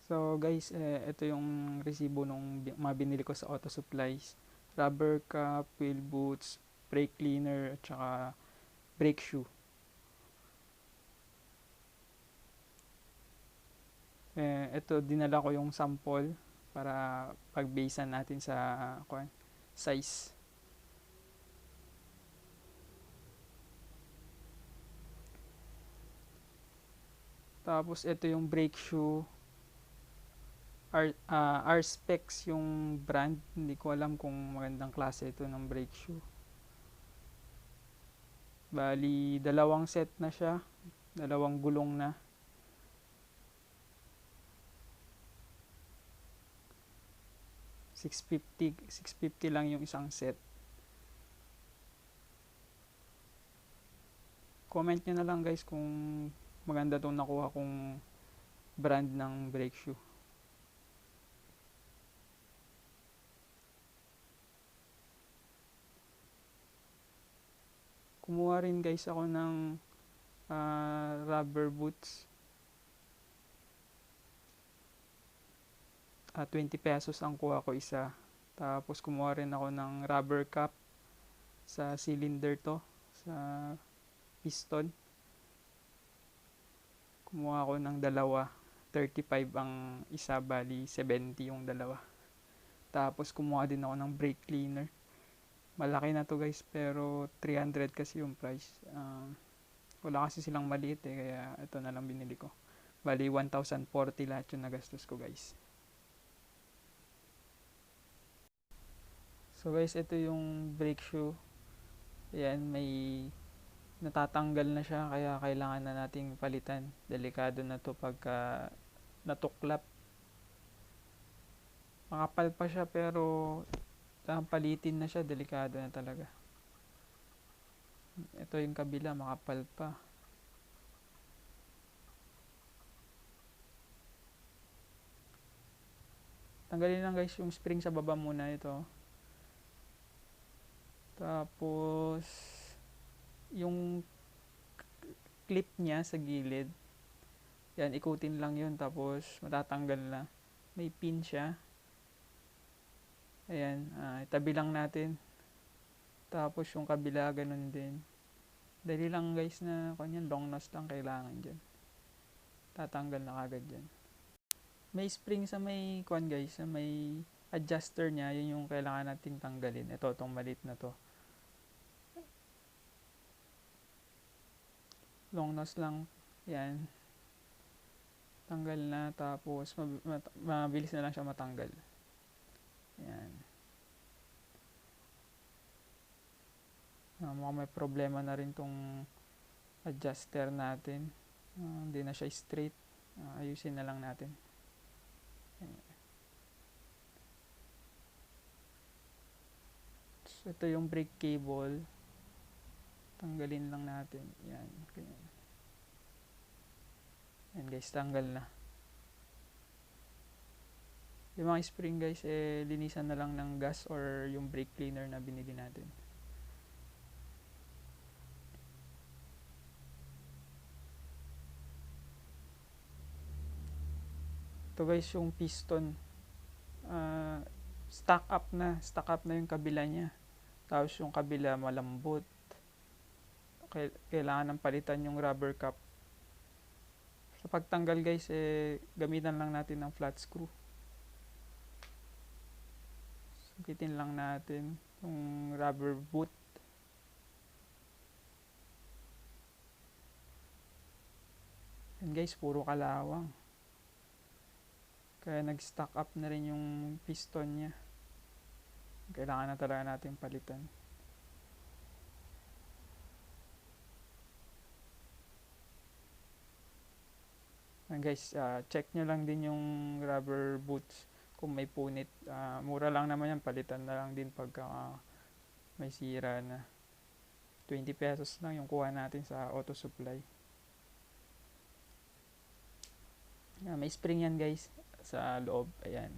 So guys, ito yung resibo nung mga binili ko sa auto supplies. Rubber cap, wheel boots, brake cleaner, at saka brake shoe. Ito dinala ko yung sample para pag-basean natin sa size. Tapos ito yung brake shoe. R-Specs yung brand. Hindi ko alam kung magandang klase ito ng brake shoe. Bali, dalawang set na siya. Dalawang gulong na. $650 lang yung isang set. Comment nyo na lang guys kung maganda itong nakuha kong brand ng brake shoe. Kumuha rin guys ako ng rubber boots. 20 pesos ang kuha ko isa. Tapos kumuha rin ako ng rubber cap sa cylinder to, sa piston. Kumuha ako ng dalawa. 35 ang isa, bali 70 yung dalawa. Tapos kumuha din ako ng brake cleaner. Malaki na to guys, pero 300 kasi yung price. Wala kasi silang maliit kaya ito na lang binili ko. Bali 1,040 lahat yung nagastos ko guys. So guys, ito yung brake shoe. Ayan, may natatanggal na siya kaya kailangan na nating palitan. Delikado na to pagka natuklap. Makapal pa siya pero palitin na siya, delikado na talaga. Ito yung kabila, makapal pa. Tanggalin lang guys yung spring sa baba muna ito. Tapos yung clip niya sa gilid, yan, ikutin lang yun tapos matatanggal na. May pin siya. Ayan, itabi lang natin. Tapos yung kabila ganun din. Dali lang guys na kanyan, long nose lang kailangan dyan. Tatanggal na kagad dyan. May spring sa may guys, sa may adjuster niya, yun yung kailangan nating tanggalin. Ito, itong malit na to. Long nose lang. Yan. Tanggal na, tapos mabilis na lang siya matanggal. Yan. Mukhang may problema na rin tong adjuster natin. Hindi na siya straight. Ayusin na lang natin. So, ito yung brake cable. Tanggalin lang natin. Yan. Ganyan. Yan guys, tanggal na. Yung mga spring guys, linisan na lang ng gas or yung brake cleaner na binili natin. Ito guys, yung piston. Stock up na yung kabila niya. Tapos yung kabila malambot. Kailangan ng palitan yung rubber cap. Sa pagtanggal guys, gamitan lang natin ng flat screw. Sukitin lang natin yung rubber boot. And guys, puro kalawang. Kaya nag-stock up na rin yung piston niya. Kailangan na talaga natin palitan. And guys, check nyo lang din yung rubber boots kung may punit. Mura lang naman yan, palitan na lang din pagka may sira na. 20 pesos lang yung kuha natin sa auto supply. May spring yan guys sa loob. Ayan.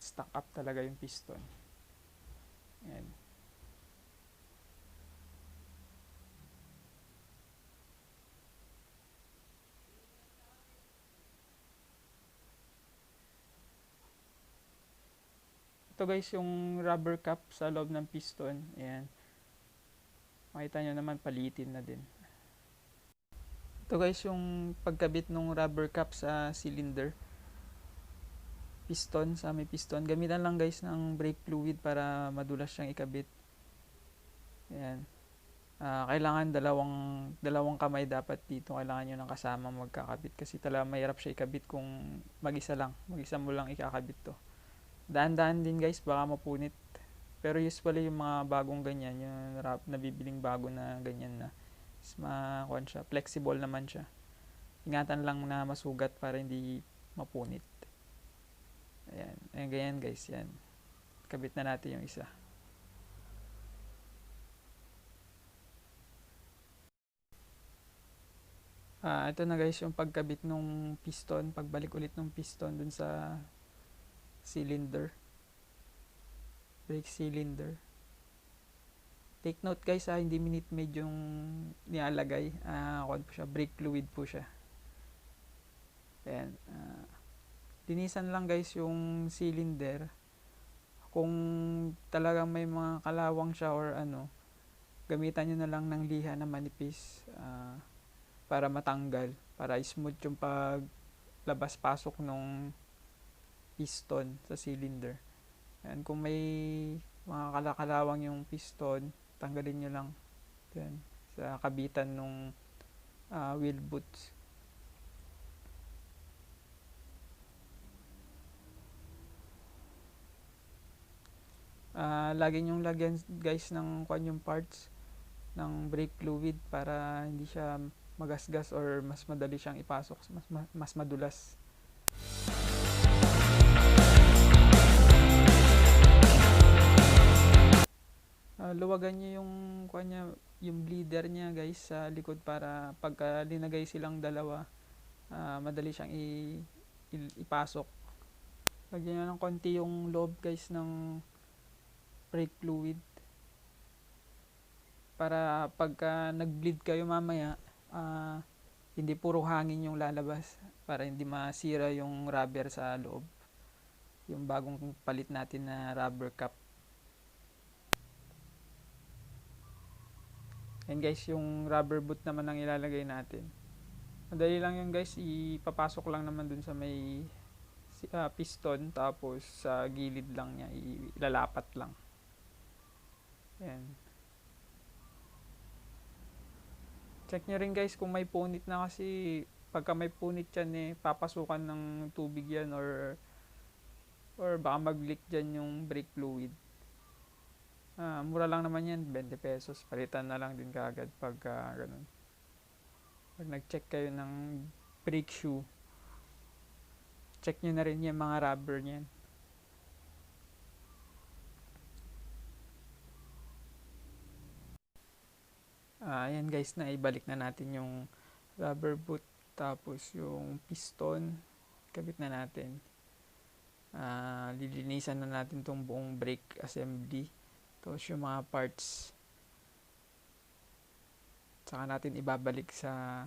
Stock up talaga yung piston. Ayan. Ito guys yung rubber cap sa loob ng piston. Ayan. Makita nyo naman palitin na din. Ito guys yung pagkabit ng rubber cap sa cylinder. Piston, sa may piston. Gamitan lang guys ng brake fluid para madulas siyang ikabit. Ayan. Kailangan dalawang kamay dapat dito. Kailangan nyo ng kasama magkakabit kasi talaga mahirap siya ikabit kung mag-isa mo lang ikakabit to. Daan-daan din guys, baka mapunit. Pero usually yung mga bagong ganyan, yung nabibiling bago na ganyan na siya, flexible naman siya. Ingatan lang na masugat para hindi mapunit. Ayan, ayan ganyan guys, yan. Kabit na natin yung isa. Ito na guys yung pagkabit ng piston, pagbalik ulit ng piston dun sa cylinder, brake cylinder. Take note guys, hindi minute made yung nilalagay. Brake fluid po siya. Ayan. Linisan lang guys yung cylinder. Kung talagang may mga kalawang siya or ano, gamitan nyo na lang ng liha na manipis para matanggal, para smooth yung paglabas-pasok ng piston sa cylinder. Ayan, kung may mga kalakalawang yung piston, tanggalin nyo lang. Ayan, sa kabitan ng wheel boots. Lagi nyong lagyan guys ng yung parts ng brake fluid para hindi siya magasgas or mas madali siyang ipasok, mas madulas. Luwagan niyo yung bleeder niya guys sa likod para pagka linagay silang dalawa, madali siyang ipasok. Lagyan niyo ng konti yung loob guys ng brake fluid para pagka nag-bleed kayo mamaya, hindi puro hangin yung lalabas, para hindi masira yung rubber sa loob, yung bagong palit natin na rubber cap. And guys, yung rubber boot naman ang ilalagay natin. Madali lang yun guys, ipapasok lang naman dun sa may piston, tapos sa gilid lang niya ilalapat lang. Ayan. Check nyo rin guys kung may punit na, kasi pagka may punit yan papasukan ng tubig yan or baka mag-leak dyan yung brake fluid. Mura lang naman yan, 20 pesos. Palitan na lang din kaagad pagka ganun. Pag nag-check kayo ng brake shoe, check nyo na rin yung mga rubber niyan. Ayan guys, na ibalik na natin yung rubber boot, tapos yung piston kabit na natin. Lilinisan na natin tong buong brake assembly, tapos yung mga parts saka natin ibabalik sa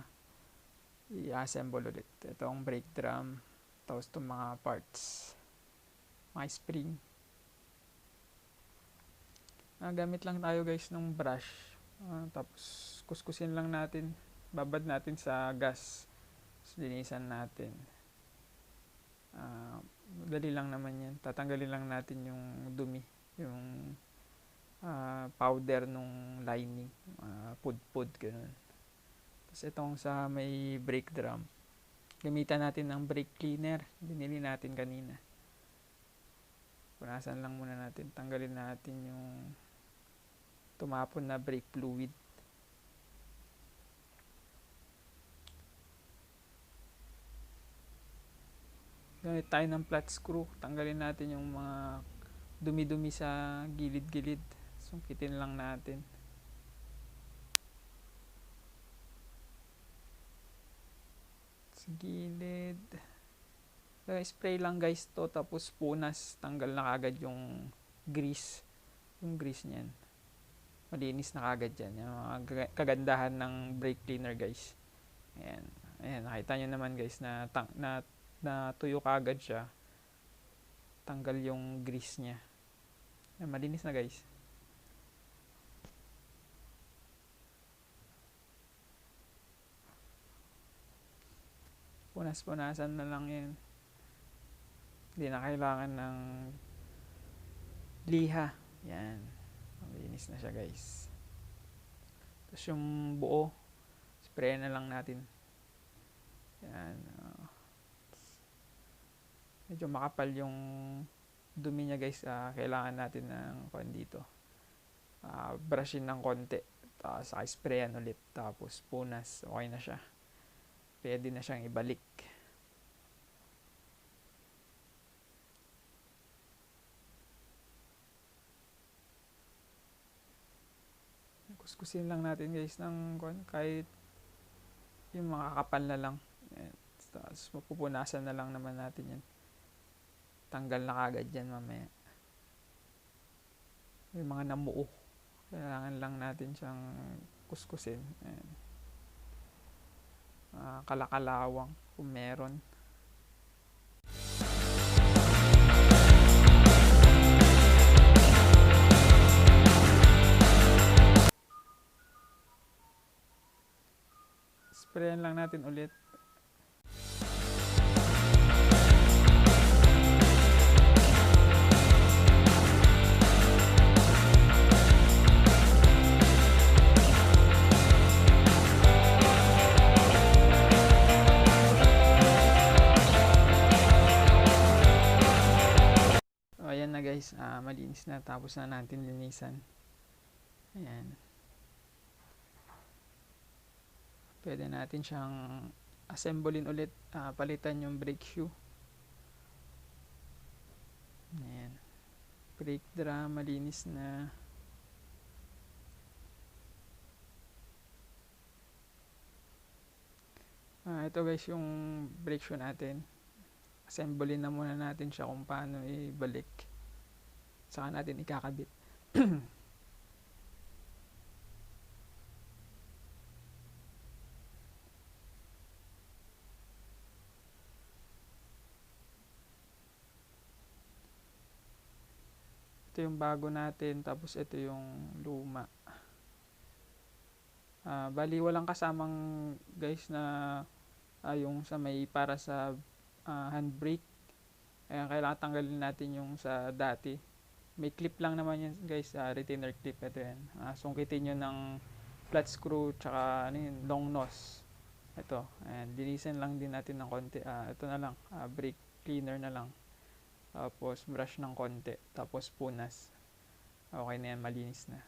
i-assemble ulit. Itong brake drum, tapos itong mga parts, mga spring. Gamit lang tayo guys ng brush, tapos kuskusin lang natin, babad natin sa gas, tapos linisan natin. Dali lang naman yan, tatanggalin lang natin yung dumi, yung powder nung lining, pud ganun. Tapos itong sa may brake drum, gamitan natin ng brake cleaner, binili natin kanina. Punasan lang muna natin, tanggalin natin yung tumapon na brake fluid. Gamit tayo ng flat screw, tanggalin natin yung mga dumi-dumi sa gilid-gilid, sungkitin lang natin. Sa gilid, spray lang guys to, tapos punas, tanggal na kagad yung grease niyan, malinis na kagad yan, yung mga kagandahan ng brake cleaner guys. Ayan, nakita nyo naman guys na tuyo kagad siya, tanggal yung grease nya. Ayan, malinis na guys. Punas-punasan na lang yan. Hindi na kailangan ng liha. Yan. Malinis na siya guys. Tapos yung buo, spray na lang natin. Yan. Medyo makapal yung dumi niya guys. Kailangan natin ng dito. Brushin ng konti. Tapos sprayan ulit. Tapos punas. Okay na siya. Pwede na siyang ibalik. Kuskusin lang natin guys ng kahit yung mga kapal na lang. Tapos mapupunasan na lang naman natin yan. Tanggal na kagad yan mamaya. Yung mga namuo. Kailangan lang natin siyang kuskusin. Kalakalawang kung meron. Sprayan lang natin ulit. Ayan na guys, malinis na. Tapos na natin linisan. Ayan. Pwede natin siyang assemblein ulit. Palitan yung brake shoe. Ayan. Brake drum, malinis na. Ito guys yung brake shoe natin. Assemblein na muna natin siya kung paano ibalik. Saka natin ikakabit. Ito yung bago natin, tapos ito yung luma. Bali walang kasamang guys na yung sa may para sa handbrake. Ayan, kailangan tanggalin natin yung sa dati. May clip lang naman yan guys, retainer clip. Ito yan. Sungkitin nyo ng flat screw tsaka long nose. Ito, ayan, linisan lang din natin ng konti. Ito na lang, brake cleaner na lang. Tapos brush ng konti. Tapos punas. Okay na yan, malinis na.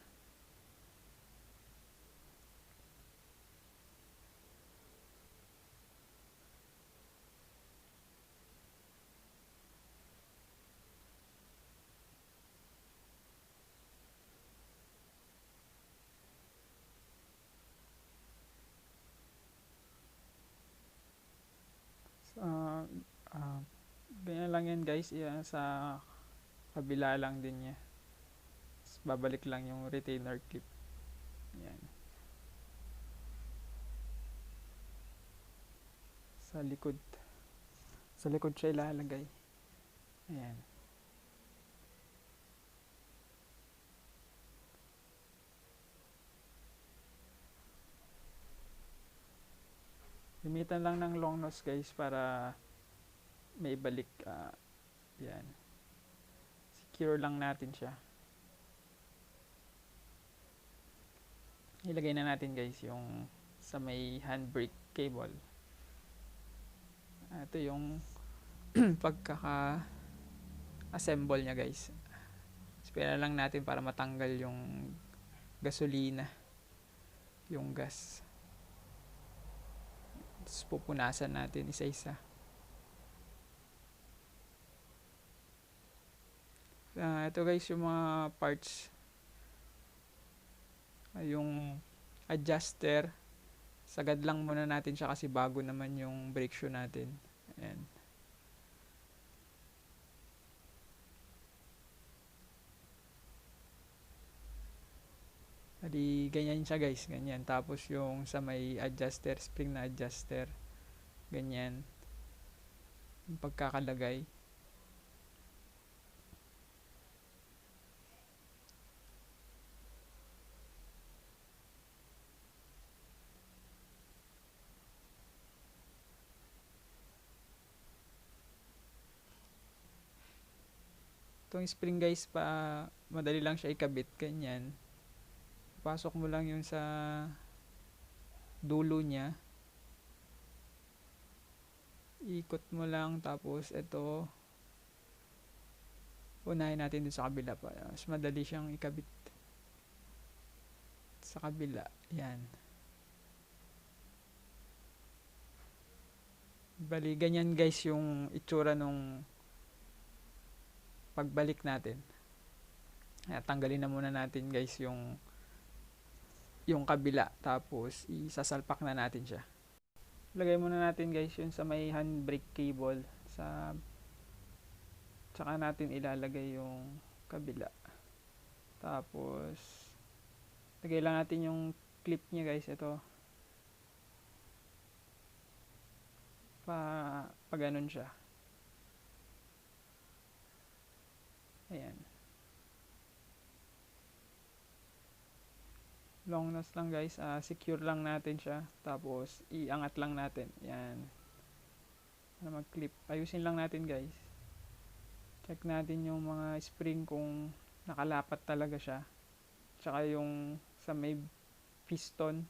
Ganyan lang yan guys. Sa kabila lang din niya. Babalik lang yung retainer clip. Yan. Sa likod. Sa likod siya ilalagay. Ayan. Limitan lang ng long nose guys para may balik. Yan. Secure lang natin siya. Ilagay na natin guys yung sa may handbrake cable. Ito yung pagkaka-assemble niya guys. Spera lang natin para matanggal yung gasolina, yung gas. Tapos pupunasan natin isa-isa. Ito guys yung mga parts. Yung adjuster, sagad lang muna natin siya kasi bago naman yung brake shoe natin. Ayan. Adi, ganyan siya guys, ganyan. Tapos yung sa may adjuster, spring na adjuster, ganyan. Yung pagkakalagay. Itong spring guys, madali lang siya ikabit, ganyan. Pasok mo lang yung sa dulo niya. Ikot mo lang, tapos ito, unahin natin dun sa kabila pa. Mas madali siyang ikabit sa kabila. Yan. Bali, ganyan guys yung itsura nung pagbalik natin. Tanggalin na muna natin guys yung kabila, tapos isasalpak na natin siya. Lagay muna natin guys yun sa may handbrake cable, tsaka natin ilalagay yung kabila. Tapos lagay lang natin yung clip nya guys, ito pa ganun siya. Ayan, long nose lang guys. Secure lang natin siya, tapos iangat lang natin yan na mag clip. Ayusin lang natin guys, check natin yung mga spring kung nakalapat talaga siya, tsaka yung sa may piston.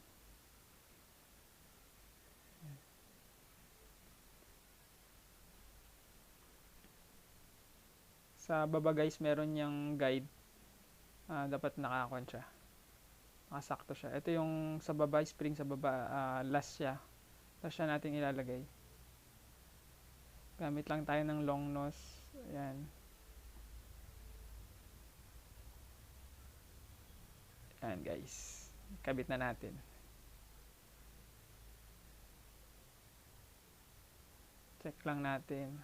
Sa baba guys, meron niyang guide. Dapat nakakon siya, nakasakto siya. Ito yung sa baba, spring sa baba, last siya natin ilalagay. Gamit lang tayo ng long nose. Ayan. Ayan guys, kabit na natin. Check lang natin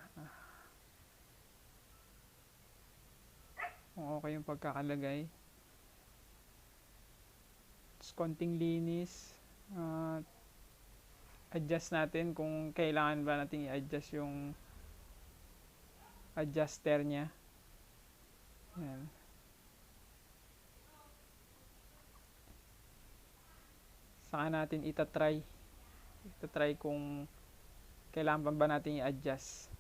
kung okay yung pagkakalagay. Tapos konting linis, adjust natin kung kailangan ba natin i-adjust yung adjuster nya. Ayan. Saka natin itatry kung kailangan ba natin i-adjust.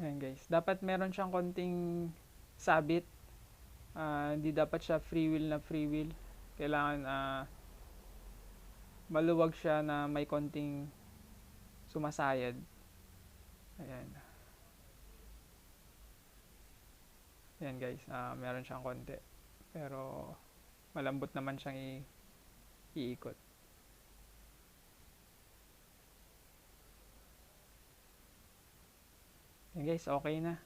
Ayan guys, dapat meron siyang konting sabit. Hindi dapat siya free wheel. Kailangan maluwag siya na may konting sumasayad. Ayan. Ayan guys, meron siyang konti, pero malambot naman siyang iikot. Ayan guys, okay na.